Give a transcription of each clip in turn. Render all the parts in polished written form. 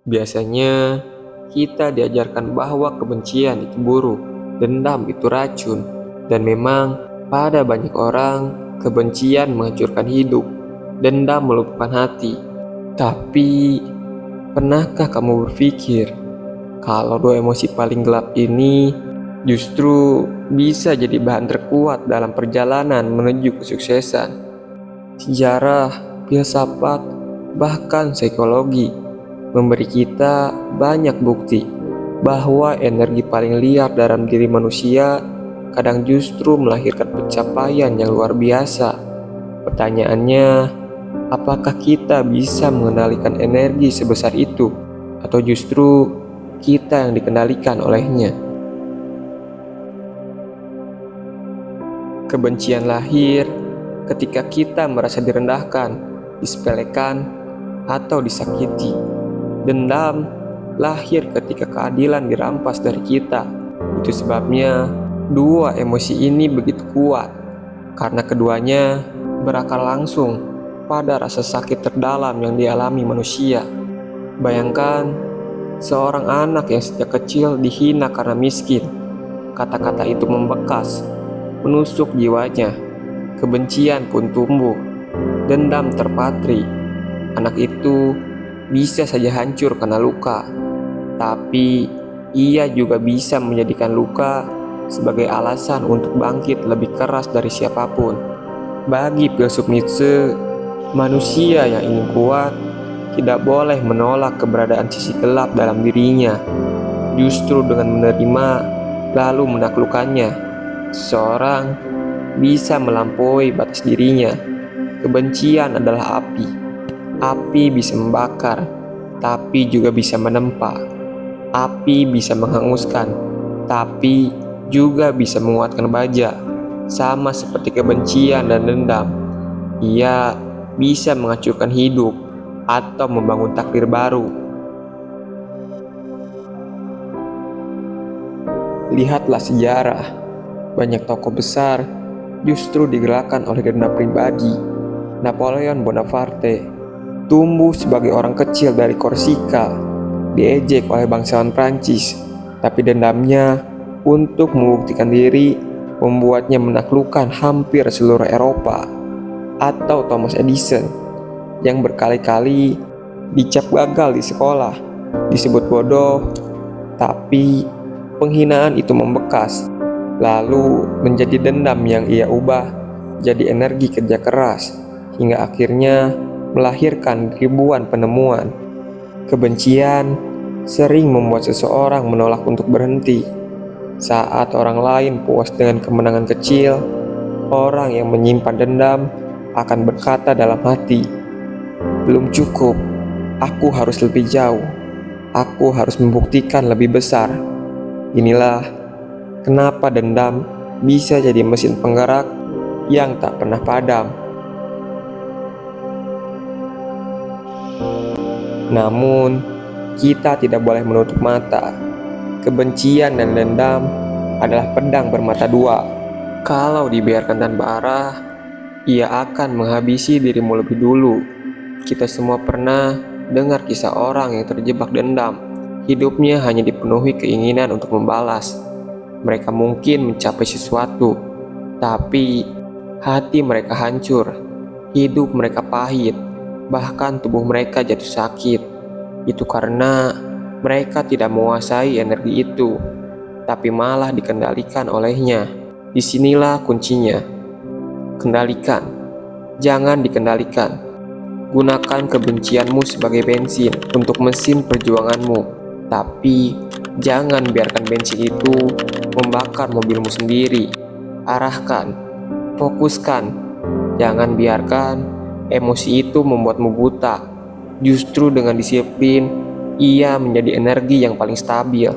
Biasanya, kita diajarkan bahwa kebencian itu buruk, dendam itu racun, dan memang pada banyak orang, kebencian menghancurkan hidup, dendam melumpuhkan hati. Tapi, pernahkah kamu berpikir kalau dua emosi paling gelap ini justru bisa jadi bahan terkuat dalam perjalanan menuju kesuksesan? Sejarah, filsafat, bahkan psikologi memberi kita banyak bukti bahwa energi paling liar dalam diri manusia kadang justru melahirkan pencapaian yang luar biasa. Pertanyaannya, apakah kita bisa mengendalikan energi sebesar itu, atau justru kita yang dikendalikan olehnya? Kebencian lahir ketika kita merasa direndahkan, disepelekan, atau disakiti. Dendam lahir ketika keadilan dirampas dari kita. Itu sebabnya dua emosi ini begitu kuat, karena keduanya berakar langsung pada rasa sakit terdalam yang dialami manusia. Bayangkan seorang anak yang sejak kecil dihina karena miskin. Kata-kata itu membekas, menusuk jiwanya. Kebencian pun tumbuh, dendam terpatri. Anak itu bisa saja hancur karena luka, tapi ia juga bisa menjadikan luka sebagai alasan untuk bangkit lebih keras dari siapapun. Bagi filsuf Nietzsche, manusia yang ingin kuat tidak boleh menolak keberadaan sisi gelap dalam dirinya. Justru dengan menerima lalu menaklukkannya, seseorang bisa melampaui batas dirinya. Kebencian adalah api. Api bisa membakar, tapi juga bisa menempa. Api bisa menghanguskan, tapi juga bisa menguatkan baja. Sama seperti kebencian dan dendam, ia bisa menghancurkan hidup atau membangun takdir baru. Lihatlah sejarah, banyak tokoh besar justru digerakkan oleh dendam pribadi. Napoleon Bonaparte tumbuh sebagai orang kecil dari Korsika, diejek oleh bangsawan Prancis, tapi dendamnya untuk membuktikan diri membuatnya menaklukkan hampir seluruh Eropa. Atau Thomas Edison yang berkali-kali dicap gagal di sekolah, disebut bodoh, tapi penghinaan itu membekas, lalu menjadi dendam yang ia ubah jadi energi kerja keras, hingga akhirnya melahirkan ribuan penemuan. Kebencian sering membuat seseorang menolak untuk berhenti. Saat orang lain puas dengan kemenangan kecil, orang yang menyimpan dendam akan berkata dalam hati, "Belum cukup, aku harus lebih jauh. Aku harus membuktikan lebih besar." Inilah kenapa dendam bisa jadi mesin penggerak yang tak pernah padam. Namun, kita tidak boleh menutup mata. Kebencian dan dendam adalah pedang bermata dua. Kalau dibiarkan tanpa arah, ia akan menghabisi dirimu lebih dulu. Kita semua pernah dengar kisah orang yang terjebak dendam. Hidupnya hanya dipenuhi keinginan untuk membalas. Mereka mungkin mencapai sesuatu, tapi hati mereka hancur, hidup mereka pahit, bahkan tubuh mereka jatuh sakit. Itu karena mereka tidak menguasai energi itu, tapi malah dikendalikan olehnya. Disinilah kuncinya. Kendalikan, jangan dikendalikan. Gunakan kebencianmu sebagai bensin untuk mesin perjuanganmu, tapi jangan biarkan bensin itu membakar mobilmu sendiri. Arahkan, fokuskan, jangan biarkan emosi itu membuatmu buta. Justru dengan disiplin, ia menjadi energi yang paling stabil.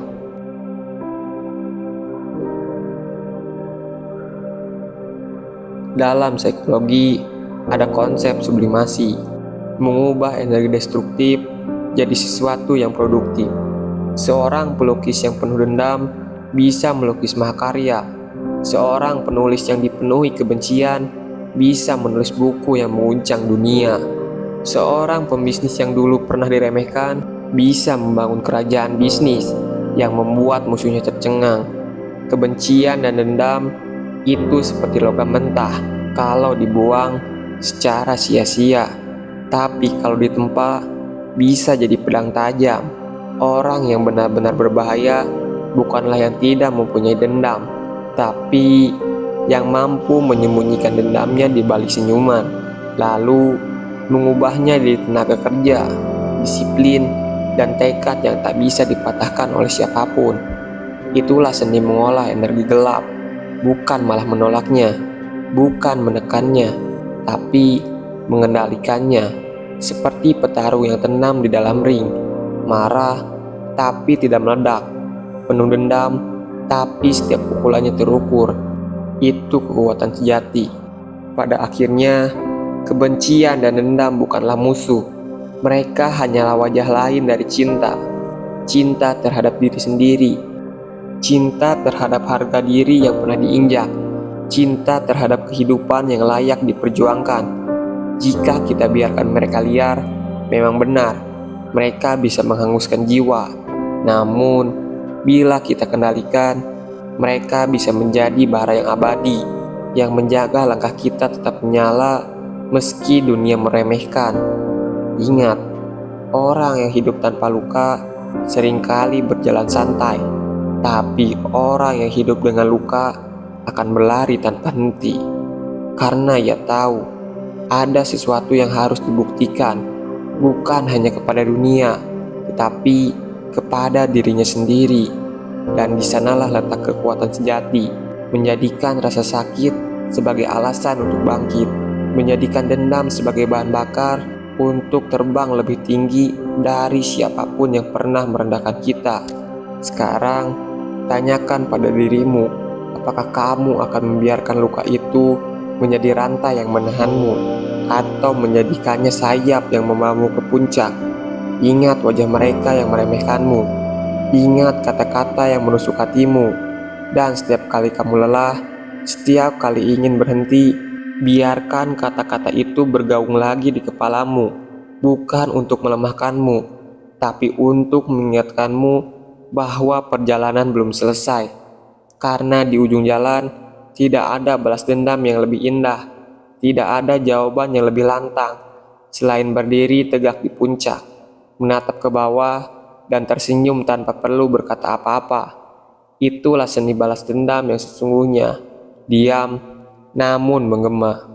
Dalam psikologi, ada konsep sublimasi, mengubah energi destruktif jadi sesuatu yang produktif. Seorang pelukis yang penuh dendam bisa melukis mahakarya. Seorang penulis yang dipenuhi kebencian bisa menulis buku yang mengguncang dunia. Seorang pembisnis yang dulu pernah diremehkan bisa membangun kerajaan bisnis yang membuat musuhnya tercengang. Kebencian dan dendam itu seperti logam mentah kalau dibuang secara sia-sia, tapi kalau ditempa bisa jadi pedang tajam. Orang yang benar-benar berbahaya bukanlah yang tidak mempunyai dendam, tapi yang mampu menyembunyikan dendamnya di balik senyuman, lalu mengubahnya jadi tenaga kerja, disiplin, dan tekad yang tak bisa dipatahkan oleh siapapun. Itulah seni mengolah energi gelap, bukan malah menolaknya, bukan menekannya, tapi mengendalikannya. Seperti petarung yang tenang di dalam ring, marah tapi tidak meledak, penuh dendam tapi setiap pukulannya terukur. Itu kekuatan sejati. Pada akhirnya, kebencian dan dendam bukanlah musuh. Mereka hanyalah wajah lain dari cinta. Cinta terhadap diri sendiri, cinta terhadap harga diri yang pernah diinjak, cinta terhadap kehidupan yang layak diperjuangkan. Jika kita biarkan mereka liar, memang benar, mereka bisa menghanguskan jiwa. Namun, bila kita kendalikan, mereka bisa menjadi bara yang abadi, yang menjaga langkah kita tetap menyala meski dunia meremehkan. Ingat, orang yang hidup tanpa luka seringkali berjalan santai, tapi orang yang hidup dengan luka akan berlari tanpa henti. Karena ia tahu ada sesuatu yang harus dibuktikan, bukan hanya kepada dunia, tetapi kepada dirinya sendiri. Dan di sanalah letak kekuatan sejati, menjadikan rasa sakit sebagai alasan untuk bangkit, menjadikan dendam sebagai bahan bakar untuk terbang lebih tinggi dari siapapun yang pernah merendahkan kita. Sekarang, tanyakan pada dirimu, apakah kamu akan membiarkan luka itu menjadi rantai yang menahanmu, atau menjadikannya sayap yang membawamu ke puncak? Ingat wajah mereka yang meremehkanmu, ingat kata-kata yang menusuk hatimu, dan setiap kali kamu lelah, setiap kali ingin berhenti, biarkan kata-kata itu bergaung lagi di kepalamu, bukan untuk melemahkanmu, tapi untuk mengingatkanmu bahwa perjalanan belum selesai. Karena di ujung jalan tidak ada balas dendam yang lebih indah, tidak ada jawaban yang lebih lantang, selain berdiri tegak di puncak, menatap ke bawah, dan tersenyum tanpa perlu berkata apa-apa. Itulah seni balas dendam yang sesungguhnya, diam namun menggema.